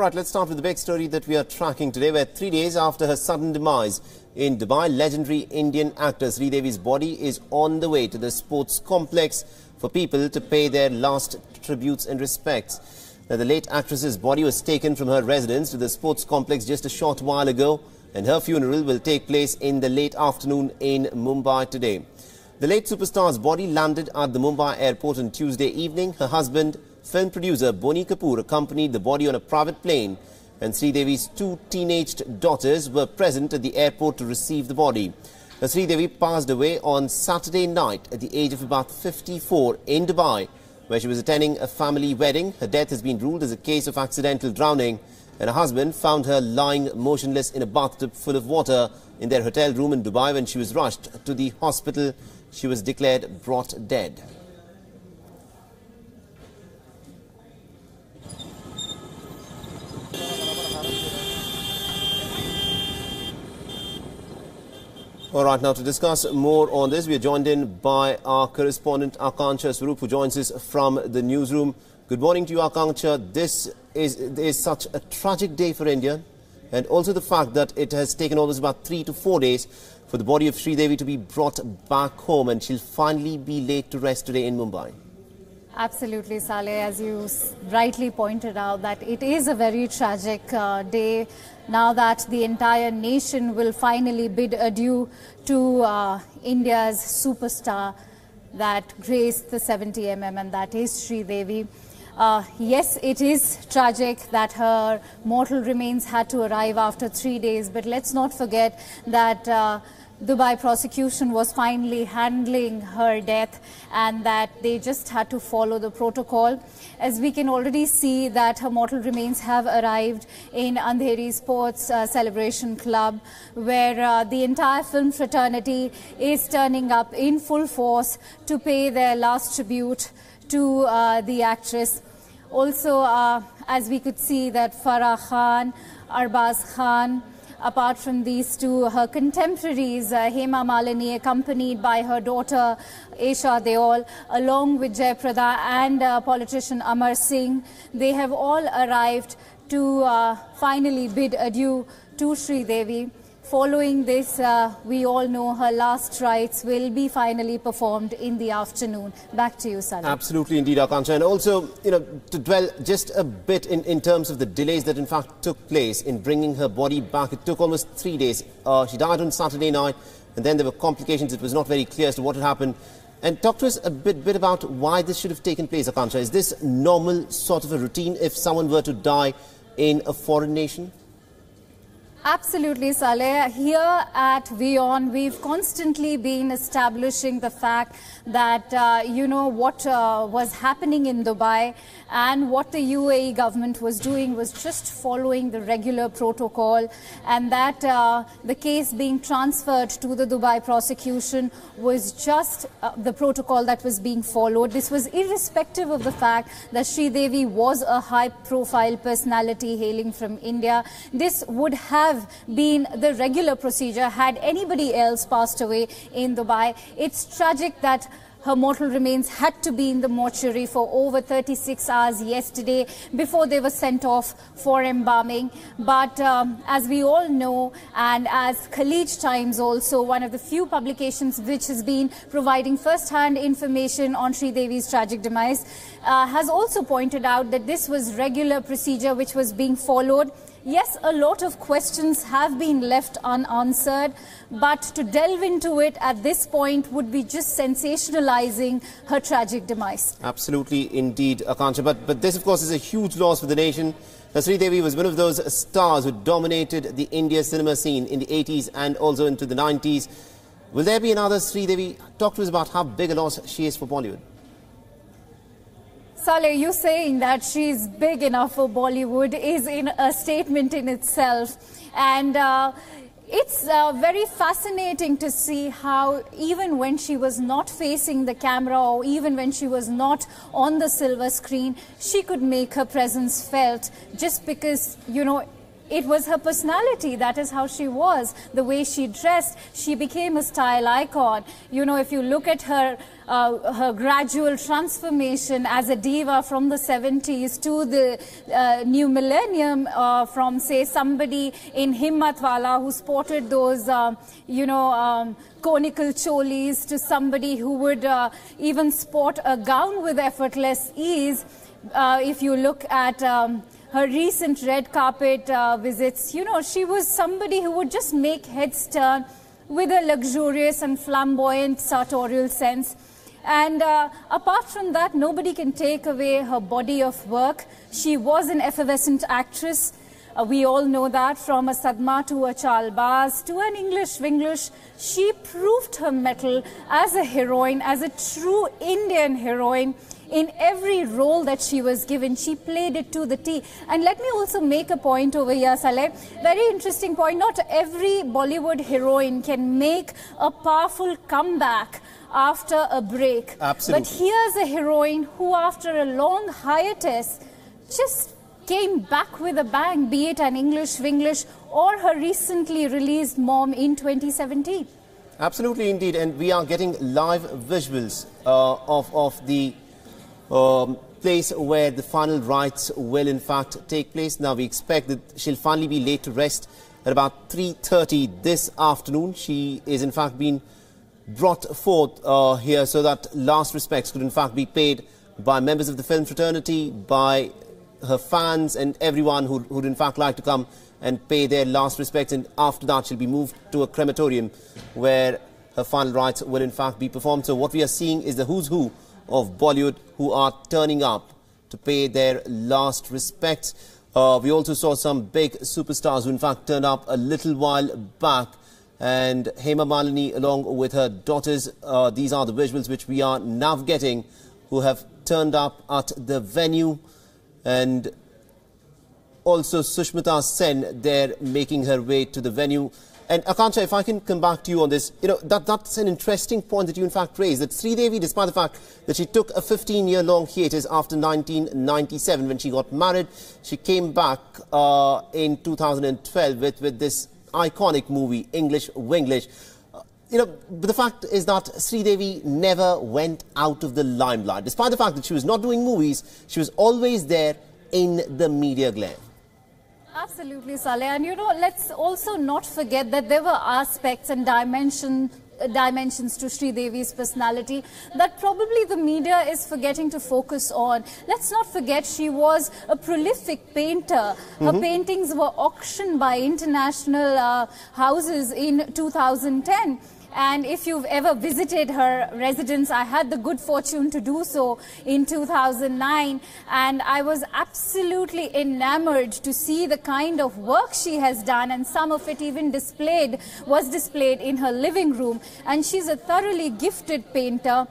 Alright, let's start with the big story that we are tracking today, where 3 days after her sudden demise in Dubai, legendary Indian actor Sridevi's body is on the way to the sports complex for people to pay their last tributes and respects. Now, the late actress's body was taken from her residence to the sports complex just a short while ago, and her funeral will take place in the late afternoon in Mumbai today. The late superstar's body landed at the Mumbai airport on Tuesday evening. Her husband, film producer Bonnie Kapoor, accompanied the body on a private plane, and Sridevi's two teenaged daughters were present at the airport to receive the body. Now, Sridevi passed away on Saturday night at the age of about 54 in Dubai, where she was attending a family wedding. Her death has been ruled as a case of accidental drowning, and her husband found her lying motionless in a bathtub full of water in their hotel room in Dubai. When she was rushed to the hospital, she was declared brought dead. All right, now to discuss more on this, we are joined in by our correspondent Akanksha Swaroop, who joins us from the newsroom. Good morning to you, Akanksha. This is such a tragic day for India, and also the fact that it has taken almost about 3 to 4 days for the body of Sridevi to be brought back home, and she'll finally be laid to rest today in Mumbai. Absolutely, Saleh. As you rightly pointed out, that it is a very tragic day now that the entire nation will finally bid adieu to India's superstar that graced the 70mm, and that is Sridevi. Yes, it is tragic that her mortal remains had to arrive after 3 days, but let's not forget that Dubai prosecution was finally handling her death, and that they just had to follow the protocol. As we can already see that her mortal remains have arrived in Andheri Sports Celebration Club, where the entire film fraternity is turning up in full force to pay their last tribute to the actress. Also, as we could see that Farah Khan, Arbaz Khan, apart from these two, her contemporaries, Hema Malini, accompanied by her daughter Esha Deol, along with Jayprada and politician Amar Singh, they have all arrived to finally bid adieu to Sridevi. Following this, we all know her last rites will be finally performed in the afternoon. Back to you, Saleh. Absolutely, indeed, Akanksha. And also, to dwell just a bit in terms of the delays that in fact took place in bringing her body back. It took almost 3 days. She died on Saturday night, and then there were complications. It was not very clear as to what had happened. And talk to us a bit about why this should have taken place, Akanksha. Is this normal sort of a routine if someone were to die in a foreign nation? Absolutely, Saleh. Here at WION, we've constantly been establishing the fact that, what was happening in Dubai and what the UAE government was doing was just following the regular protocol, and that the case being transferred to the Dubai prosecution was just the protocol that was being followed. This was irrespective of the fact that Sridevi was a high-profile personality hailing from India. This would have been the regular procedure had anybody else passed away in Dubai. It's tragic that her mortal remains had to be in the mortuary for over 36 hours yesterday before they were sent off for embalming. But as we all know, and as Khalij Times, also one of the few publications which has been providing first-hand information on Sridevi's tragic demise, has also pointed out that this was regular procedure which was being followed. Yes, a lot of questions have been left unanswered, but to delve into it at this point would be just sensationalizing her tragic demise. Absolutely, indeed, Akanksha. But this, of course, is a huge loss for the nation. Sridevi was one of those stars who dominated the India cinema scene in the 80s and also into the 90s. Will there be another Sridevi? Talk to us about how big a loss she is for Bollywood. Saleh, you saying that she's big enough for Bollywood is in a statement in itself. And it's very fascinating to see how even when she was not facing the camera, or even when she was not on the silver screen, she could make her presence felt, just because, It was her personality. That is how she was. The way she dressed, she became a style icon. You know, if you look at her, her gradual transformation as a diva from the 70s to the new millennium, from, say, somebody in Himmatwala who sported those, conical cholis, to somebody who would even sport a gown with effortless ease. If you look at her recent red carpet visits, you know, she was somebody who would just make heads turn with a luxurious and flamboyant sartorial sense. And apart from that, nobody can take away her body of work. She was an effervescent actress. We all know that, from a Sadma to a Chalbaz to an English-Winglish. She proved her mettle as a heroine, as a true Indian heroine. In every role that she was given, she played it to the T. And let me also make a point over here, Saleh. Very interesting point. Not every Bollywood heroine can make a powerful comeback after a break. Absolutely. But here's a heroine who, after a long hiatus, just came back with a bang, be it an English-Winglish or her recently released Mom in 2017. Absolutely, indeed. And we are getting live visuals of the place where the final rites will in fact take place. Now we expect that she'll finally be laid to rest at about 3:30 this afternoon. She is in fact being brought forth here so that last respects could in fact be paid by members of the film fraternity, by her fans and everyone who'd in fact like to come and pay their last respects. And after that she'll be moved to a crematorium where her final rites will in fact be performed. So what we are seeing is the who's who of Bollywood who are turning up to pay their last respects. We also saw some big superstars who in fact turned up a little while back, and Hema Malini along with her daughters, these are the visuals which we are now getting, who have turned up at the venue. And also Sushmita Sen there making her way to the venue. And Akansha, if I can come back to you on this, you know, that's an interesting point that you in fact raised, that Sridevi, despite the fact that she took a 15-year-long hiatus after 1997 when she got married, she came back in 2012 with this iconic movie, English-Winglish. But the fact is that Sridevi never went out of the limelight. Despite the fact that she was not doing movies, she was always there in the media glare. Absolutely, Saleh. And you know, let's also not forget that there were aspects and dimensions to Sridevi's personality that probably the media is forgetting to focus on. Let's not forget she was a prolific painter. Her paintings were auctioned by international houses in 2010. And if you've ever visited her residence, I had the good fortune to do so in 2009. And I was absolutely enamored to see the kind of work she has done. And some of it even was displayed in her living room. And she's a thoroughly gifted painter.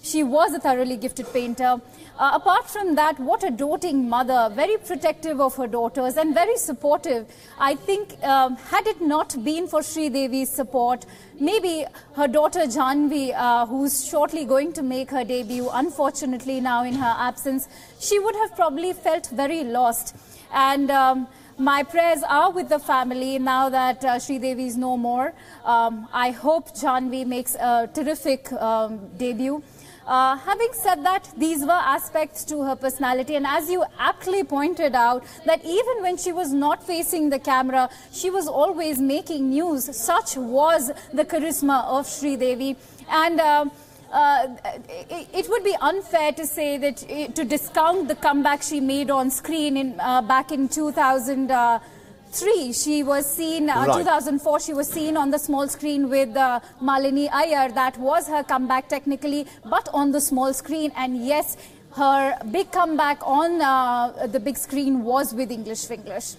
She was a thoroughly gifted painter. Apart from that, what a doting mother, very protective of her daughters and very supportive. I think had it not been for Sridevi's support, maybe her daughter Janvi, who's shortly going to make her debut, unfortunately now in her absence, she would have probably felt very lost. And my prayers are with the family now that Sridevi is no more. I hope Janvi makes a terrific debut. Having said that, these were aspects to her personality, and as you aptly pointed out, that even when she was not facing the camera, she was always making news. Such was the charisma of Sridevi. And it would be unfair to say that, to discount the comeback she made on screen back in 2003. She was seen, 2004, she was seen on the small screen with Malini Iyer. That was her comeback technically, but on the small screen. And yes, her big comeback on the big screen was with English-Winglish.